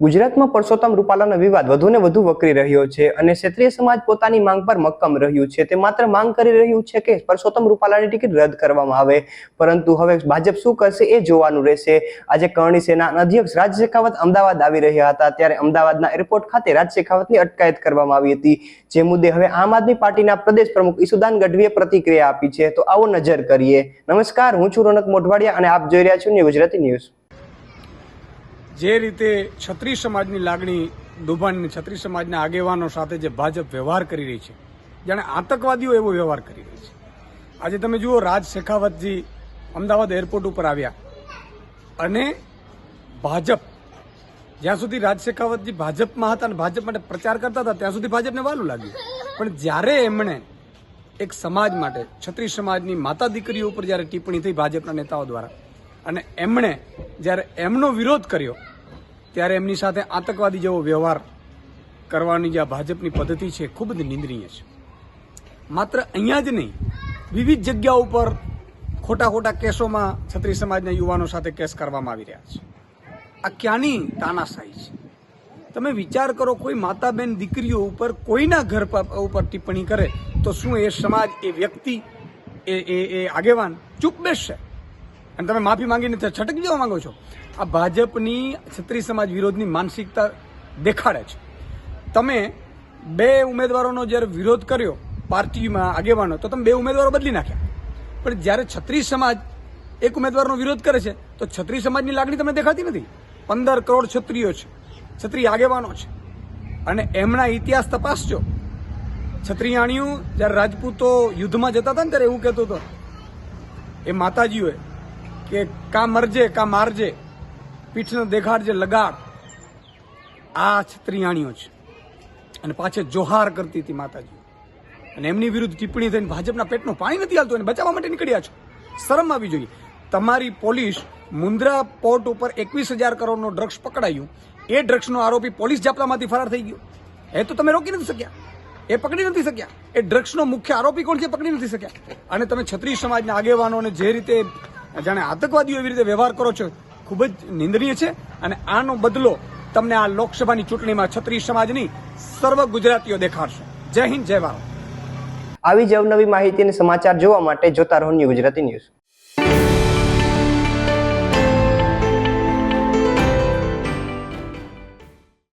ગુજરાતમાં પરસોત્તમ રૂપાલાનો વિવાદ વધુને વધુ વકરી રહ્યો છે અને ક્ષત્રિય સમાજ પોતાની માંગ પર મક્કમ રહ્યું છે। તે માત્ર માંગ કરી રહ્યું છે કે પરસોત્તમ રૂપાલાની ટિકિટ રદ કરવામાં આવે, પરંતુ હવે ભાજપ શું કરશે એ જોવાનું રહેશે। આજે કરણી સેનાના અધ્યક્ષ રાજ શેખાવત અમદાવાદ આવી રહ્યા હતા, ત્યારે અમદાવાદના એરપોર્ટ ખાતે રાજ શેખાવતની અટકાયત કરવામાં આવી હતી, જે મુદ્દે હવે આમ આદમી પાર્ટીના પ્રદેશ પ્રમુખ ઈસુદાન ગઢવીએ પ્રતિક્રિયા આપી છે। તો આવો નજર કરીએ। નમસ્કાર, હું છું રોનક મોઢવાડિયા અને આપ જોઈ રહ્યા છો ન્યૂ ગુજરાતી ન્યૂઝ। જે રીતે ક્ષત્રિય સમાજની લાગણી દુભાણીને ક્ષત્રિય સમાજના આગેવાનો સાથે જે ભાજપ વ્યવહાર કરી રહી છે, જાણે આતંકવાદીઓ એવો વ્યવહાર કરી રહી છે। આજે તમે જુઓ, રાજ શેખાવતજી અમદાવાદ એરપોર્ટ ઉપર આવ્યા અને ભાજપ, જ્યાં સુધી રાજ શેખાવતજી ભાજપમાં હતા અને ભાજપ માટે પ્રચાર કરતા હતા ત્યાં સુધી ભાજપને વાલું લાગ્યું, પણ જ્યારે એમણે એક સમાજ માટે, ક્ષત્રિય સમાજની માતા દીકરીઓ ઉપર જ્યારે ટિપ્પણી થઈ ભાજપના નેતાઓ દ્વારા અને એમણે જ્યારે એમનો વિરોધ કર્યો, ત્યારે એમની સાથે આતંકવાદી જેવો વ્યવહાર કરવાની જે ભાજપની પદ્ધતિ છે ખૂબ જ નિંદનીય છે। માત્ર અહીંયા જ નહીં, વિવિધ જગ્યાઓ ઉપર ખોટા ખોટા કેસોમાં ક્ષત્રિય સમાજના યુવાનો સાથે કેસ કરવામાં આવી રહ્યા છે। આ ક્યાંની તાનાશાહી છે? તમે વિચાર કરો, કોઈ માતા બેન દીકરીઓ ઉપર કોઈના ઘર ઉપર ટિપ્પણી કરે તો શું એ સમાજ, એ વ્યક્તિ, એ આગેવાન ચૂપ બેસશે અને તમે માફી માંગીને છટકી જવા માંગો છો? આ ભાજપની ક્ષત્રિય સમાજ વિરોધની માનસિકતા દેખાડે છે। તમે બે ઉમેદવારોનો જ્યારે વિરોધ કર્યો પાર્ટીમાં આગેવાનો, તો તમે બે ઉમેદવારો બદલી નાખ્યા, પણ જ્યારે ક્ષત્રિય સમાજ એક ઉમેદવારનો વિરોધ કરે છે તો ક્ષત્રિય સમાજની લાગણી તમને દેખાતી નથી। 15 કરોડ ક્ષત્રિયો છે, ક્ષત્રિય આગેવાનો છે, અને એમના ઇતિહાસ તપાસજો। ક્ષત્રિયાણીઓ જ્યારે રાજપૂતો યુદ્ધમાં જતા હતા ને ત્યારે એવું કહેતો હતો એ માતાજીઓએ કે કા મરજે કા મારજે, પીઠનો દેખાડજે લગાડ। આ ક્ષત્રિયાણીઓ છે અને પાછે જોહાર કરતી હતી માતાજી, અને એમની વિરુદ્ધ ટિપ્પણી થઈને ભાજપના પેટનું પાણી નથી હાલતું, એને બચાવવા માટે નીકળ્યા છો। શરમ આવી જોઈએ। તમારી પોલીસ મુન્દ્રા પોર્ટ ઉપર 21,000 કરોડનો ડ્રગ્સ પકડાયું, એ ડ્રગ્સનો આરોપી પોલીસ જાપ્તામાંથી ફરાર થઈ ગયો, એ તો તમે રોકી નથી શક્યા, એ પકડી નથી શક્યા। એ ડ્રગ્સનો મુખ્ય આરોપી કોણ છે પકડી નથી શક્યા, અને તમે ક્ષત્રિય સમાજના આગેવાનોને જે રીતે જાણે આતંકવાદીઓ એવી રીતે વ્યવહાર કરો છો, ખૂબ જ નિંદનીય છે। અને આનો બદલો તમને આ લોકસભાની ચૂંટણીમાં ક્ષત્રિય સમાજની સર્વ ગુજરાતીઓ દેખાડશે। જય હિન્દ, જય ભારત। આવી જ અવનવી માહિતી અને સમાચાર જોવા માટે જોતા રહો ન્યૂ ગુજરાતી ન્યૂઝ।